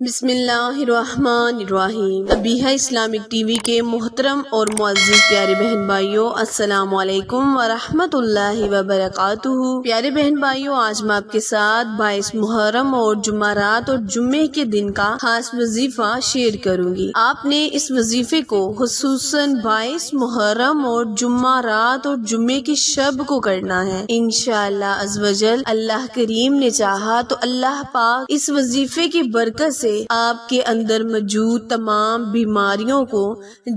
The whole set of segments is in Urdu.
بسم اللہ الرحمن الرحیم۔ ابیہا اسلامک ٹی وی کے محترم اور معزز پیارے بہن بھائیوں، السلام علیکم ورحمۃ اللہ وبرکاتہ۔ پیارے بہن بھائیوں، آج میں آپ کے ساتھ 22 محرم اور جمعرات اور جمعے کے دن کا خاص وظیفہ شیئر کروں گی۔ آپ نے اس وظیفے کو خصوصاً 22 محرم اور جمعرات اور جمعے کی شب کو کرنا ہے۔ انشاءاللہ عز و جل اللہ کریم نے چاہا تو اللہ پاک اس وظیفے کی برکت سے آپ کے اندر موجود تمام بیماریوں کو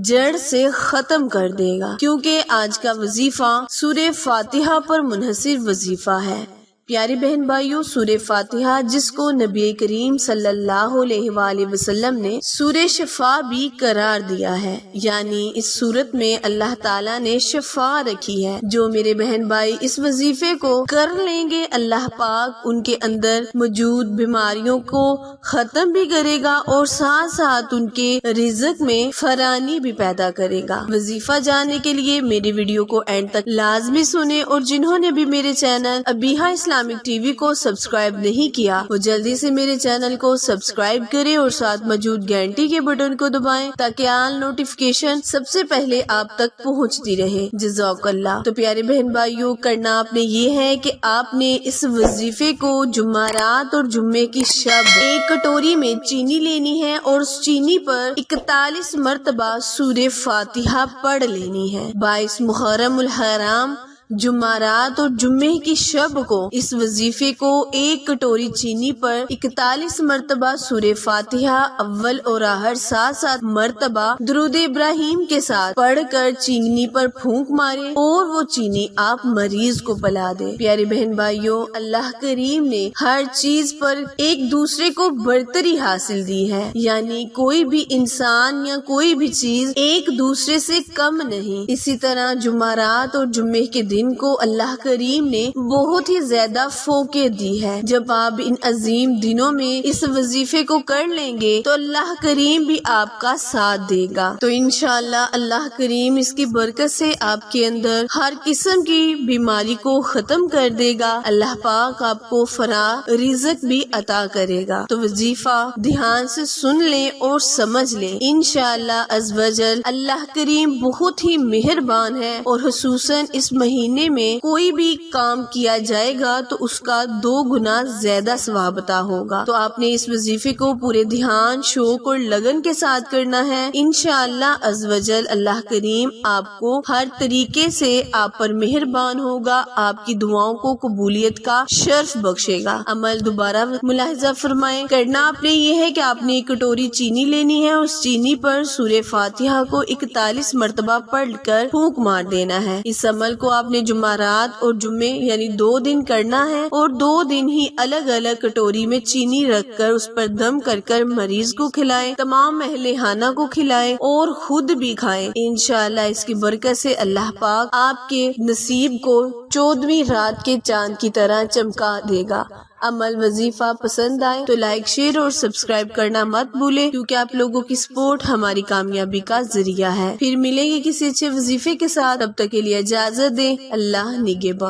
جڑ سے ختم کر دے گا، کیونکہ آج کا وظیفہ سورہ فاتحہ پر منحصر وظیفہ ہے۔ پیارے بہن بھائیوں، سورہ فاتحہ جس کو نبی کریم صلی اللہ علیہ وآلہ وسلم نے سورہ شفا بھی قرار دیا ہے، یعنی اس سورت میں اللہ تعالیٰ نے شفا رکھی ہے۔ جو میرے بہن بھائی اس وظیفے کو کر لیں گے، اللہ پاک ان کے اندر موجود بیماریوں کو ختم بھی کرے گا اور ساتھ ساتھ ان کے رزق میں فراوانی بھی پیدا کرے گا۔ وظیفہ جاننے کے لیے میری ویڈیو کو اینڈ تک لازمی سنیں، اور جنہوں نے بھی میرے channel Abiha Islamic T V کو سبسکرائب نہیں کیا وہ جلدی سے میرے چینل کو سبسکرائب کریں اور ساتھ موجود گھنٹی کے بٹن کو دبائیں تاکہ آل نوٹیفیکیشن سب سے پہلے آپ تک پہنچتی رہے۔ جزاک اللہ۔ تو پیارے بہن بھائیوں، کرنا آپ نے یہ ہے کہ آپ نے اس وظیفے کو جمعرات اور جمعے کی شب ایک کٹوری میں چینی لینی ہے اور اس چینی پر 41 مرتبہ سورہ فاتحہ پڑھ لینی ہے۔ 22 محرم الحرام جمعرات اور جمعے کی شب کو اس وظیفے کو ایک کٹوری چینی پر 41 مرتبہ سورہ فاتحہ اول اور آخر سات مرتبہ درود ابراہیم کے ساتھ پڑھ کر چینی پر پھونک مارے اور وہ چینی آپ مریض کو پلا دے۔ پیارے بہن بھائیوں، اللہ کریم نے ہر چیز پر ایک دوسرے کو برتری حاصل دی ہے، یعنی کوئی بھی انسان یا کوئی بھی چیز ایک دوسرے سے کم نہیں۔ اسی طرح جمعرات اور جمعے کے دن کو اللہ کریم نے بہت ہی زیادہ فوقیت دی ہے۔ جب آپ ان عظیم دنوں میں اس وظیفے کو کر لیں گے تو اللہ کریم بھی آپ کا ساتھ دے گا۔ تو انشاءاللہ اللہ کریم اس کی برکت سے آپ کے اندر ہر قسم کی بیماری کو ختم کر دے گا۔ اللہ پاک آپ کو فراخ رزق بھی عطا کرے گا۔ تو وظیفہ دھیان سے سن لیں اور سمجھ لیں، انشاءاللہ عز و جل اللہ کریم بہت ہی مہربان ہے، اور خصوصاً اس مہینے میں کوئی بھی کام کیا جائے گا تو اس کا 2 گنا زیادہ ثواب عطا ہوگا۔ تو آپ نے اس وظیفے کو پورے دھیان، شوق اور لگن کے ساتھ کرنا ہے۔ انشاءاللہ عز و جل اللہ کریم آپ کو ہر طریقے سے آپ پر مہربان ہوگا، آپ کی دعاؤں کو قبولیت کا شرف بخشے گا۔ عمل دوبارہ ملاحظہ فرمائیں، کرنا آپ نے یہ ہے کہ آپ نے ایک کٹوری چینی لینی ہے اور اس چینی پر سورہ فاتحہ کو 41 مرتبہ پڑھ کر پھونک مار دینا ہے۔ اس عمل کو آپ نے جمعرات اور جمعے یعنی 2 دن کرنا ہے، اور 2 دن ہی الگ الگ کٹوری میں چینی رکھ کر اس پر دم کر کر مریض کو کھلائیں، تمام اہل خانہ کو کھلائیں اور خود بھی کھائیں۔ انشاءاللہ اس کی برکت سے اللہ پاک آپ کے نصیب کو 14ویں رات کے چاند کی طرح چمکا دے گا۔ عمل وظیفہ پسند آئے تو لائک، شیئر اور سبسکرائب کرنا مت بھولیں، کیونکہ آپ لوگوں کی سپورٹ ہماری کامیابی کا ذریعہ ہے۔ پھر ملیں گے کسی اچھے وظیفے کے ساتھ، تب تک کے لیے اجازت دیں۔ اللہ نگہبان۔